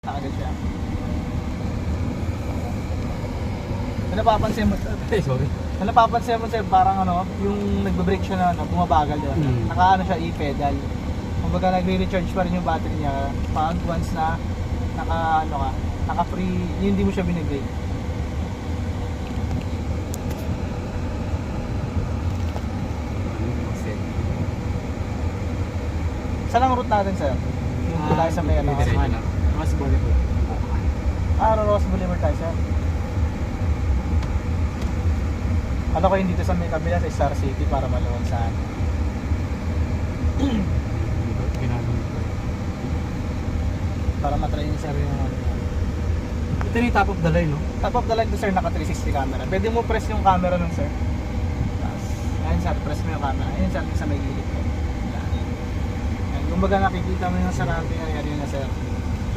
agad siya. Ano napapansin mo? Sorry. Ano napapansin mo sir, parang ano, yung nagbe-brake siya na ano, bumabagal doon. Naka ano siya, e-pedal. Kumbaga nagre-recharge pa rin yung battery niya pag once na naka ano ka, naka free, hindi mo siya binibrake. Saan ang route natin sir? Yung tayo sa may ano, Mas Boulevard. Ross Boulevard tayo sir. Ano kayo dito sa may kabila sa Star City para maluwag saan? Para matry niyo sir yung ano. Ito yung top of the line, no? Top of the line to sir, naka 360 camera. Pwede mo press yung camera nun sir. Tapos, ayun sir, press mo yung camera. Ayun sir, sa may gilid ko. Ayun, kumbaga nakikita mo yung surrounding area na sir.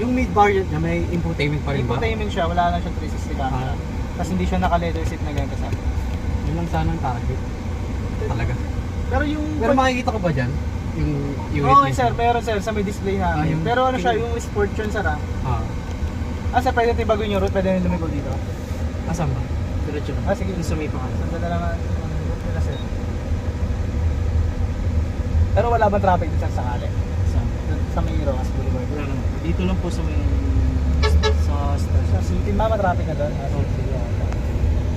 Yung mid variant niya, may infotainment pa rin ba? Infotainment siya, wala na siya 360 camera. Tapos hindi siya naka leather seat na ganito sir. Yun lang sana ang target. Talaga. Pero yung... Pero makikita ko ba dyan? Yung Oo sir, meron sir, sa may display namin. yung- Pero ano siya, yung sport yun sir sir, pwede tibagoy yung route, pwede nyo lumigol dito. Asan ba? Diretso na. Sige, Yung sumipa ka. sanda na lang ang route nila sir. Pero wala bang traffic dito sir sakali? Sa may Rojas Boulevard. Wala naman. Dito lang po sa may... sa Sa City, mama traffic na doon.